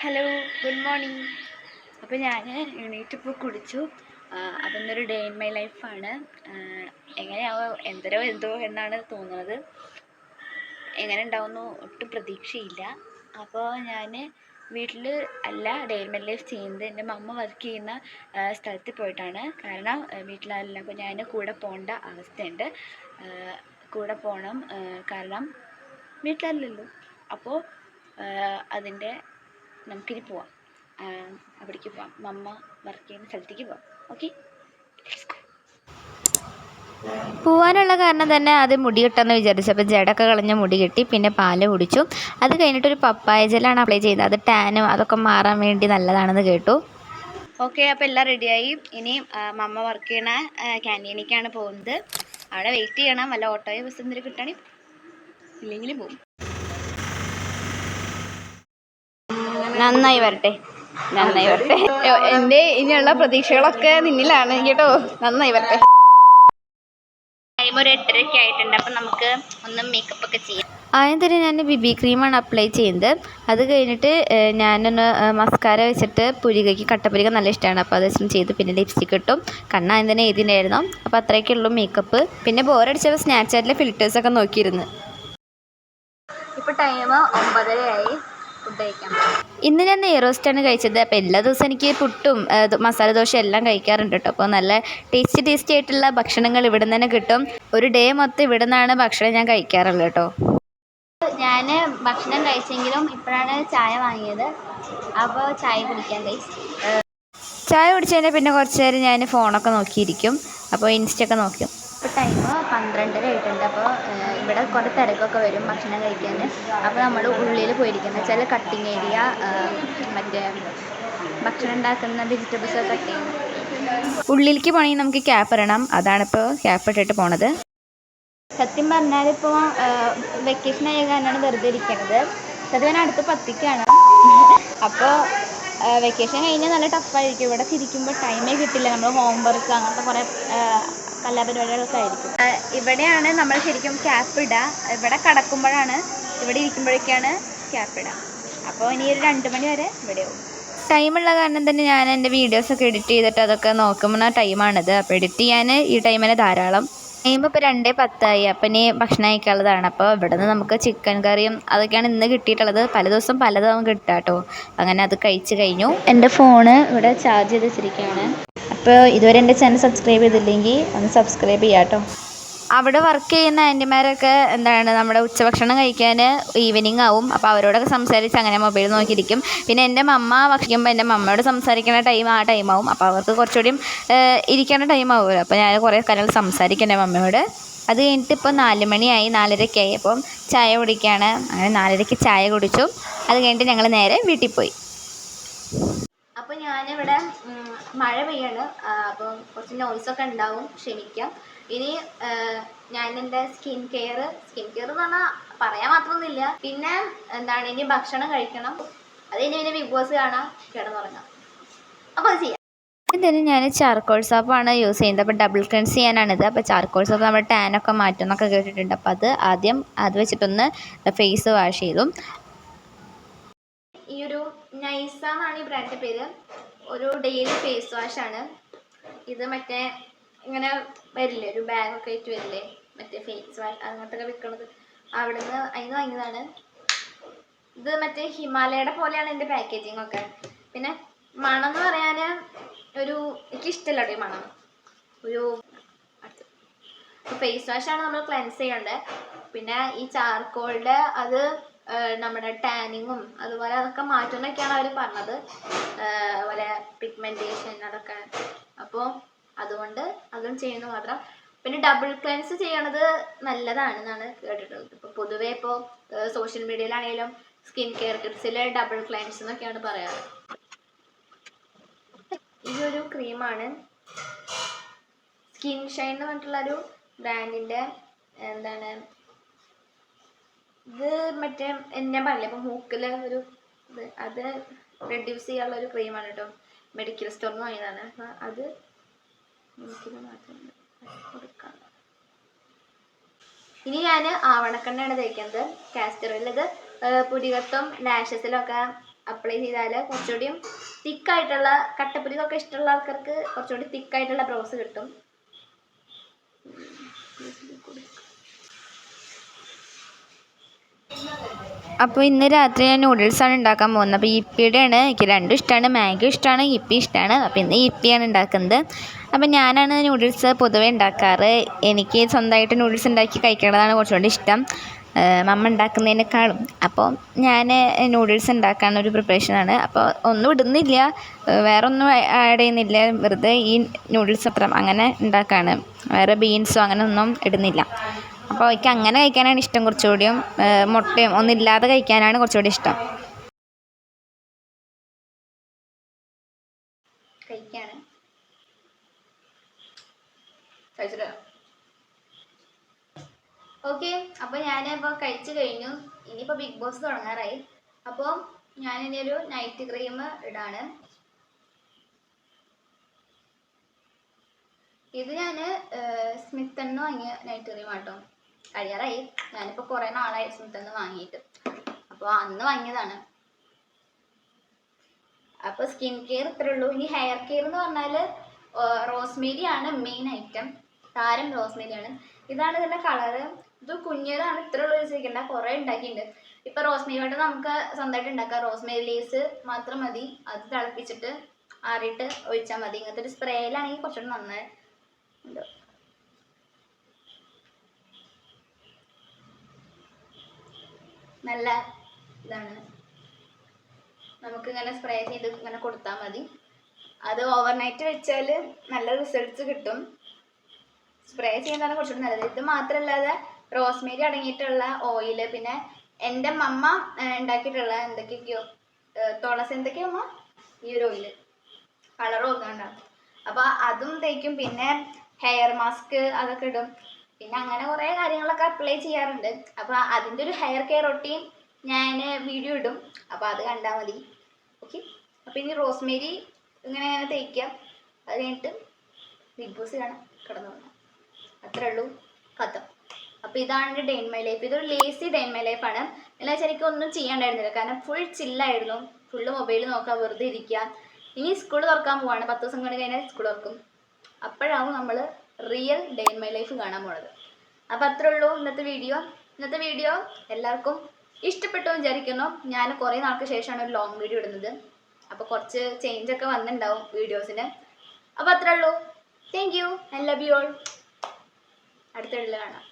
Hello, good morning. അപ്പോൾ ഞാൻ എണീറ്റിപ്പോൾ കുടിച്ചു. അപ്പം ഇന്നൊരു ഡേ ഇൻ മൈ ലൈഫാണ്. എങ്ങനെയാവോ എന്തോ എന്നാണ് തോന്നുന്നത്. എങ്ങനെ ഉണ്ടാവുമെന്ന് ഒട്ടും പ്രതീക്ഷയില്ല. അപ്പോൾ ഞാൻ വീട്ടിൽ അല്ല ഡേ ഇൻ മൈ ലൈഫ് ചെയ്യുന്നത്. എൻ്റെ മമ്മ വർക്ക് ചെയ്യുന്ന സ്ഥലത്ത് പോയിട്ടാണ്. കാരണം വീട്ടിലല്ല, അപ്പോൾ ഞാൻ കൂടെ പോകേണ്ട അവസ്ഥയുണ്ട്. കൂടെ പോകണം, കാരണം വീട്ടിലല്ലല്ലോ. അപ്പോൾ അതിൻ്റെ നമുക്കിനി പോവാം, അവിടേക്ക് പോവാം, മമ്മ വർക്ക് ചെയ്യുന്ന സ്ഥലത്തേക്ക് പോവാം. ഓക്കെ, പോവാനുള്ള കാരണം തന്നെ ആദ്യം മുടി കെട്ടാമെന്ന് വിചാരിച്ചപ്പോൾ ജടയൊക്കെ കളഞ്ഞ മുടി കെട്ടി, പിന്നെ പാല് കുടിച്ചു. അത് കഴിഞ്ഞിട്ടൊരു പപ്പായ ജെല്ലാണ് അപ്ലൈ ചെയ്തത്. അത് ടാനും അതൊക്കെ മാറാൻ വേണ്ടി നല്ലതാണെന്ന് കേട്ടു. ഓക്കെ, അപ്പോൾ എല്ലാം റെഡിയായി. ഇനി മമ്മ വർക്ക് ചെയ്യണ ക്യാൻറ്റീനിലേക്കാണ് പോകുന്നത്. അവിടെ വെയിറ്റ് ചെയ്യണം. വല്ല ഓട്ടോയോ ബസ് എന്തെങ്കിലും കിട്ടണേ, ഇല്ലെങ്കിലും പോകും. നന്നായി വരട്ടെ. എൻ്റെ ഇനിയുള്ള പ്രതീക്ഷകളൊക്കെ നിന്നിലാണ് കേട്ടോ. നന്നായി വരട്ടെ. ടൈം ഒരു 8:30 ആയിട്ടുണ്ട്. അപ്പം നമുക്ക് ഒന്ന് മേക്കപ്പ് ഒക്കെ ചെയ്യാം. ആദ്യം തന്നെ ഞാൻ BB ക്രീമാണ് അപ്ലൈ ചെയ്യുന്നത്. അത് കഴിഞ്ഞിട്ട് ഞാനൊന്ന് മസ്കാര വെച്ചിട്ട് പുരികയ്ക്ക് കട്ടപ്പുരിക നല്ല ഇഷ്ടമാണ്, അപ്പോൾ അത് വെച്ചും ചെയ്തു. പിന്നെ ലിപ്സ്റ്റിക്ക് ഇട്ടും കണ്ണാദ്യം തന്നെ എഴുതിയിട്ടുണ്ടായിരുന്നു. അപ്പോൾ അത്രയൊക്കെയുള്ളൂ മേക്കപ്പ്. പിന്നെ ബോറടിച്ചപ്പോൾ സ്നാപ്ചാറ്റിലെ ഫിൽറ്റേഴ്സൊക്കെ നോക്കിയിരുന്നു. ഇപ്പോൾ ടൈം 9:30 ആയി. ഫുഡ് കഴിക്കാം. ഇന്ന് ഞാൻ നെയ്റോസ്റ്റാണ് കഴിച്ചത്. അപ്പോൾ എല്ലാ ദിവസവും എനിക്ക് പുട്ടും മസാല ദോശ എല്ലാം കഴിക്കാറുണ്ട് കേട്ടോ. അപ്പോൾ നല്ല ടേസ്റ്റി ആയിട്ടുള്ള ഭക്ഷണങ്ങൾ ഇവിടെ നിന്ന് തന്നെ കിട്ടും. ഒരു ഡേ മൊത്തം ഇവിടെ നിന്നാണ് ഭക്ഷണം ഞാൻ കഴിക്കാറുള്ളത് കേട്ടോ. ഞാൻ ഭക്ഷണം കഴിച്ചെങ്കിലും ഇപ്പോഴാണ് ചായ വാങ്ങിയത്. അപ്പോൾ ചായ കുടിക്കാൻ കഴിച്ചു. ചായ കുടിച്ചതിന് പിന്നെ കുറച്ച് നേരം ഞാൻ ഫോണൊക്കെ നോക്കിയിരിക്കും. അപ്പോൾ ഇൻസ്റ്റയൊക്കെ നോക്കും. ഇപ്പോൾ ടൈം 12:30 ആയിട്ടുണ്ട്. അപ്പോൾ ഇവിടെ കുറേ തിരക്കൊക്കെ വരും ഭക്ഷണം കഴിക്കാൻ. അപ്പോൾ നമ്മൾ ഉള്ളിൽ പോയിരിക്കുന്നത് വെച്ചാൽ കട്ടിങ് ഏരിയ, മറ്റേ ഭക്ഷണം ഉണ്ടാക്കുന്ന വെജിറ്റബിൾസൊക്കെ കട്ട് ചെയ്യുന്നത്. ഉള്ളിലേക്ക് പോകണമെങ്കിൽ നമുക്ക് ക്യാപ്പ് ഇടണം. അതാണിപ്പോൾ ക്യാപ്പ് ഇട്ടിട്ട് പോണത്. സത്യം പറഞ്ഞാൽ ഇപ്പോൾ വെക്കേഷൻ ആയ കാരണമാണ് വെറുതെ ഇരിക്കണത്. സത്യം അടുത്ത് 10-ക്കാണ്. അപ്പോൾ വെക്കേഷൻ കഴിഞ്ഞാൽ നല്ല ടഫായിരിക്കും. ഇവിടെ തിരിക്കുമ്പോൾ ടൈമേ കിട്ടില്ല. നമ്മൾ ഹോംവർക്ക് അങ്ങനത്തെ കുറേ കലാപരിപാടികളൊക്കെ ആയിരിക്കും. ഇവിടെയാണ് നമ്മൾ ശരിക്കും ക്യാപ്പ് ഇടുക. ഇവിടെ കിടക്കുമ്പോഴാണ്, ഇവിടെ ഇരിക്കുമ്പോഴൊക്കെയാണ് ക്യാപ്പ് ഇടുക. അപ്പോൾ ഇനി ഒരു 2 മണി വരെ ഇവിടെ ആവും. ടൈമുള്ള കാരണം തന്നെ ഞാൻ എൻ്റെ വീഡിയോസൊക്കെ എഡിറ്റ് ചെയ്തിട്ട് അതൊക്കെ നോക്കുമ്പോൾ ടൈമാണിത്. അപ്പോൾ എഡിറ്റ് ചെയ്യാൻ ഈ ടൈമിന് ധാരാളം. കഴിയുമ്പോൾ ഇപ്പോൾ 2:10 അപ്പം ഇനി ഭക്ഷണം കഴിക്കാനുള്ളതാണ്. അപ്പോൾ ഇവിടെ നിന്ന് നമുക്ക് ചിക്കൻ കറിയും അതൊക്കെയാണ് ഇന്ന് കിട്ടിയിട്ടുള്ളത്. പല ദിവസം പലതാവും കിട്ടുക കേട്ടോ. അങ്ങനെ അത് കഴിച്ച് കഴിഞ്ഞു. എൻ്റെ ഫോണ് ഇവിടെ ചാർജ് ചെയ്ത് വെച്ചിരിക്കുകയാണ്. അപ്പോൾ ഇതുവരെ എൻ്റെ ചാനൽ സബ്സ്ക്രൈബ് ചെയ്തില്ലെങ്കിൽ ഒന്ന് സബ്സ്ക്രൈബ് ചെയ്യാം കേട്ടോ. അവിടെ വർക്ക് ചെയ്യുന്ന ആൻറ്റിമാരൊക്കെ നമ്മുടെ ഉച്ചഭക്ഷണം കഴിക്കാൻ ഈവനിങ് ആവും. അപ്പോൾ അവരോടൊക്കെ സംസാരിച്ച് അങ്ങനെ മൊബൈൽ നോക്കിയിരിക്കും. പിന്നെ എൻ്റെ മമ്മ ഭക്ഷിക്കുമ്പോൾ എൻ്റെ മമ്മയോട് സംസാരിക്കുന്ന ടൈം ആ ടൈമാവും. അപ്പോൾ അവർക്ക് കുറച്ചുകൂടിയും ഇരിക്കേണ്ട ടൈമാവുമല്ലോ. അപ്പോൾ ഞാൻ കുറേ കാര്യങ്ങൾ സംസാരിക്കും എൻ്റെ മമ്മയോട്. അത് കഴിഞ്ഞിട്ട് ഇപ്പോൾ 4 മണിയായി, 4:30 ആയി. അപ്പം ചായ കുടിക്കുകയാണ്. അങ്ങനെ 4:30 ചായ കുടിച്ചു. അത് കഴിഞ്ഞിട്ട് ഞങ്ങൾ നേരെ വീട്ടിൽ പോയി. അപ്പോൾ ഞാനിവിടെ മഴ പെയ്യാണ്. അപ്പോൾ കുറച്ച് നോയ്സൊക്കെ ഉണ്ടാവും, ക്ഷമിക്കാം. ഇനി ഞാൻ എൻ്റെ സ്കിൻ കെയർ എന്ന് പറഞ്ഞാൽ പറയാൻ മാത്രമൊന്നുമില്ല. പിന്നെ ഇനി ഭക്ഷണം കഴിക്കണം. അത് ഇനി പിന്നെ ബിഗ് ബോസ് കാണാം, കിടന്നുറങ്ങാം. അപ്പോൾ അത് ചെയ്യാം. തന്നെ ഞാൻ ചാർക്കോൾ സോപ്പാണ് യൂസ് ചെയ്യുന്നത്. അപ്പോൾ ഡബിൾ ക്ലെൻസ് ചെയ്യാനാണിത്. അപ്പോൾ ചാർക്കോൾ സോപ്പ് നമ്മുടെ ടാനൊക്കെ മാറ്റും എന്നൊക്കെ കേട്ടിട്ടുണ്ട്. അപ്പോൾ അത് വെച്ചിട്ടൊന്ന് ഫേസ് വാഷ് ചെയ്തു. ഈ ഒരു നൈസ എന്നാണ് ഈ ബ്രാൻഡിൻ്റെ പേര്. ഒരു ഡെയിലി ഫേസ് വാഷാണ് ഇത്. മറ്റേ ഇങ്ങനെ വരില്ലേ, ഒരു ബാഗൊക്കെ ആയിട്ട് വരില്ലേ, മറ്റേ ഫേസ് വാഷ് അങ്ങനത്തെ ഒക്കെ വിൽക്കുന്നത്. അവിടുന്ന് അതിന് വാങ്ങിയതാണ് ഇത്. മറ്റേ ഹിമാലയയുടെ പോലെയാണ് എൻ്റെ പാക്കേജിങ് ഒക്കെ. പിന്നെ മണം എന്ന് പറയാൻ എനിക്കിഷ്ടമല്ല കേട്ടോ ഈ മണം. ഫേസ് വാഷാണ് നമ്മൾ ക്ലെൻസ് ചെയ്യേണ്ടത്. പിന്നെ ഈ ചാർക്കോളിൻ്റെ അത് നമ്മുടെ ടാനിങ്ങും അതുപോലെ അതൊക്കെ മാറ്റുമെന്നൊക്കെയാണ് അവർ പറഞ്ഞത്. അതുപോലെ പിഗ്മെൻറ്റേഷൻ അതൊക്കെ. അപ്പോൾ അതുകൊണ്ട് അതും ചെയ്യുന്നു മാത്രം. പിന്നെ ഡബിൾ ക്ലെൻസ് ചെയ്യണത് നല്ലതാണെന്നാണ് കേട്ടിട്ടുള്ളത്. ഇപ്പോൾ പൊതുവേ ഇപ്പോൾ സോഷ്യൽ മീഡിയയിലാണെങ്കിലും സ്കിൻ കെയർ ടിപ്സിൽ ഡബിൾ ക്ലെൻസ് എന്നൊക്കെയാണ് പറയാറ്. ഈ ഒരു ക്രീമാണ് സ്കിൻ ഷൈൻ എന്ന് പറഞ്ഞിട്ടുള്ളൊരു ബ്രാൻഡിൻ്റെ. ഇത് മറ്റേ ഞാൻ പറഞ്ഞില്ലേ ഇപ്പോൾ മൂക്കിൽ ഒരു ഇത്, അത് റെഡ്യൂസ് ചെയ്യാനുള്ള ഒരു ക്രീമാണ് കേട്ടോ. മെഡിക്കൽ സ്റ്റോറിൽ നിന്ന് വാങ്ങിയതാണ്. അപ്പോൾ അത് മൂക്കിൽ മാത്രം കൊടുക്കാം. ഇനി ഞാൻ ആവണക്കെണ്ണയാണ് തേക്കുന്നത്, കാസ്റ്റർ ഓയിൽ. ഇത് പുരികത്തും ലാഷസിലൊക്കെ അപ്ലൈ ചെയ്താൽ കുറച്ചുകൂടിയും തിക്കായിട്ടുള്ള കട്ടപ്പുരിതൊക്കെ ഇഷ്ടമുള്ള ആൾക്കാർക്ക് കുറച്ചുകൂടി തിക്കായിട്ടുള്ള ബ്രോസ് കിട്ടും. അപ്പോൾ ഇന്ന് രാത്രി ഞാൻ നൂഡിൽസാണ് ഉണ്ടാക്കാൻ പോകുന്നത്. അപ്പോൾ ഇപ്പിയുടെയാണ്, എനിക്ക് രണ്ടും ഇഷ്ടമാണ്, മാഗി ഇഷ്ടമാണ്, ഇപ്പി ഇഷ്ടമാണ്. അപ്പോൾ ഇന്ന് ഇപ്പിയാണ് ഉണ്ടാക്കുന്നത്. അപ്പോൾ ഞാനാണ് നൂഡിൽസ് പൊതുവേ ഉണ്ടാക്കാറ്. എനിക്ക് സ്വന്തമായിട്ട് നൂഡിൽസ് ഉണ്ടാക്കി കഴിക്കുന്നതാണ് കുറച്ചുകൂടി ഇഷ്ടം മമ്മ ഉണ്ടാക്കുന്നതിനേക്കാളും. അപ്പോൾ ഞാൻ നൂഡിൽസ് ഉണ്ടാക്കാനൊരു പ്രിപ്പറേഷനാണ്. അപ്പോൾ ഒന്നും ഇടുന്നില്ല, വേറെ ഒന്നും ആഡ് ചെയ്യുന്നില്ല, വെറുതെ ഈ നൂഡിൽസ് മാത്രം അങ്ങനെ ഉണ്ടാക്കുകയാണ്. വേറെ ബീൻസോ അങ്ങനെ ഒന്നും ഇടുന്നില്ല. അപ്പോൾ എനിക്ക് അങ്ങനെ കഴിക്കാനാണ് ഇഷ്ടം, കുറച്ചുകൂടിയും മുട്ടയും ഒന്നും ഇല്ലാതെ കഴിക്കാനാണ് കുറച്ചുകൂടി ഇഷ്ടം. കഴിക്കാണ് കഴിച്ചിട്ട് ഓക്കെ. അപ്പോൾ ഞാനിപ്പോൾ കഴിച്ചു കഴിഞ്ഞു. ഇനിയിപ്പോൾ ബിഗ് ബോസ് തുടങ്ങാറായി. അപ്പോൾ ഞാനിനി ഒരു നൈറ്റ് ക്രീം ഇടാണ്. ഇത് ഞാൻ സ്മിത്തന്ന് വാങ്ങിയ നൈറ്റ് ക്രീം ആട്ടോ. കഴിയാറായി. ഞാനിപ്പോൾ കുറേ നാളായി സ്മിത്തന്ന് വാങ്ങിയിട്ട്. അപ്പോൾ അന്ന് വാങ്ങിയതാണ്. അപ്പോൾ സ്കിൻ കെയർ ഇത്രേ ഉള്ളൂ. ഇനി ഹെയർ കെയർ എന്ന് പറഞ്ഞാൽ റോസ്മേരി ആണ് മെയിൻ ഐറ്റം. താരം റോസ്മേരിയാണ്. ഇതാണ് ഇതിൻ്റെ കളറ്. ഇത് കുഞ്ഞതാണ്, ഇത്ര ഉള്ളൂ യൂസ് ചെയ്യേണ്ട, കുറേ ഉണ്ടാക്കിയിട്ടുണ്ട്. ഇപ്പം റോസ്മേരി കൊണ്ട് നമുക്ക് സ്വന്തമായിട്ട് ഉണ്ടാക്കാം. റോസ്മേരി ലീവ്സ് മാത്രം മതി, അത് തിളപ്പിച്ചിട്ട് ആറിയിട്ട് ഒഴിച്ചാൽ മതി. ഇങ്ങനത്തെ ഒരു സ്പ്രേയിലാണെങ്കിൽ കുറച്ചുകൂടി നന്നായി ഉണ്ട്. നല്ല ഇതാണ്, നമുക്കിങ്ങനെ സ്പ്രേ ചെയ്ത് ഇങ്ങനെ കൊടുത്താൽ മതി. അത് ഓവർനൈറ്റ് വെച്ചാൽ നല്ല റിസൾട്ട്സ് കിട്ടും. സ്പ്രേ ചെയ്യുന്നതാണ് കുറച്ചുകൂടി നല്ലത്. ഇത് മാത്രമല്ലാതെ റോസ്മേരി അടങ്ങിയിട്ടുള്ള ഓയിൽ, പിന്നെ എൻ്റെ മമ്മ ഉണ്ടാക്കിയിട്ടുള്ള എന്തൊക്കെയൊക്കെയോ തുളസി എന്തൊക്കെയോ അമ്മ ഈ ഒരു ഓയിൽ കളറും ഒക്കെ ഉണ്ടാകും. അപ്പോൾ അതും തേക്കും. പിന്നെ ഹെയർ മാസ്ക് അതൊക്കെ ഇടും. പിന്നെ അങ്ങനെ കുറേ കാര്യങ്ങളൊക്കെ അപ്ലൈ ചെയ്യാറുണ്ട്. അപ്പോൾ അതിൻ്റെ ഒരു ഹെയർ കെയർ റൊട്ടീൻ ഞാൻ വീഡിയോ ഇടും, അപ്പോൾ അത് കണ്ടാൽ മതി. ഓക്കെ. അപ്പോൾ ഇനി റോസ്മേരി ഇങ്ങനെ തേക്കുക. അത് കഴിഞ്ഞിട്ട് ബിഗ് ബോസ് കാണാം, കിടന്നു പോകണം. അത്രേ ഉള്ളൂ കഥ. അപ്പോൾ ഇതാണ് എൻ്റെ ഡേ ഇൻ മൈ ലൈഫ്. ഇതൊരു ലേസി ഡേ ഇൻ മൈ ലൈഫാണ്. എന്ന് വെച്ചാൽ എനിക്ക് ഒന്നും ചെയ്യാണ്ടായിരുന്നില്ല, കാരണം ഫുൾ ചില്ലായിരുന്നു. ഫുള്ള് മൊബൈൽ നോക്കുക, വെറുതെ ഇരിക്കുക. ഇനി സ്കൂൾ തുറക്കാൻ പോവാണ്, 10 ദിവസം കൊണ്ട് കഴിഞ്ഞാൽ സ്കൂൾ തുറക്കും. അപ്പോഴാവും നമ്മൾ real day in my life കാണാൻ പോണത്. അപ്പോൾ അത്രേ ഉള്ളൂ ഇന്നത്തെ വീഡിയോ. എല്ലാവർക്കും ഇഷ്ടപ്പെട്ടു വിചാരിക്കുന്നു. ഞാൻ കുറേ നാൾക്ക് ശേഷമാണ് ഒരു ലോങ് വീഡിയോ ഇടുന്നത്. അപ്പോൾ കുറച്ച് ചേഞ്ചൊക്കെ വന്നിട്ടുണ്ടാവും വീഡിയോസിന്. അപ്പോൾ അത്രേ ഉള്ളൂ. Thank you, I love you all. അടുത്ത വീഡിയോയിൽ കാണാം.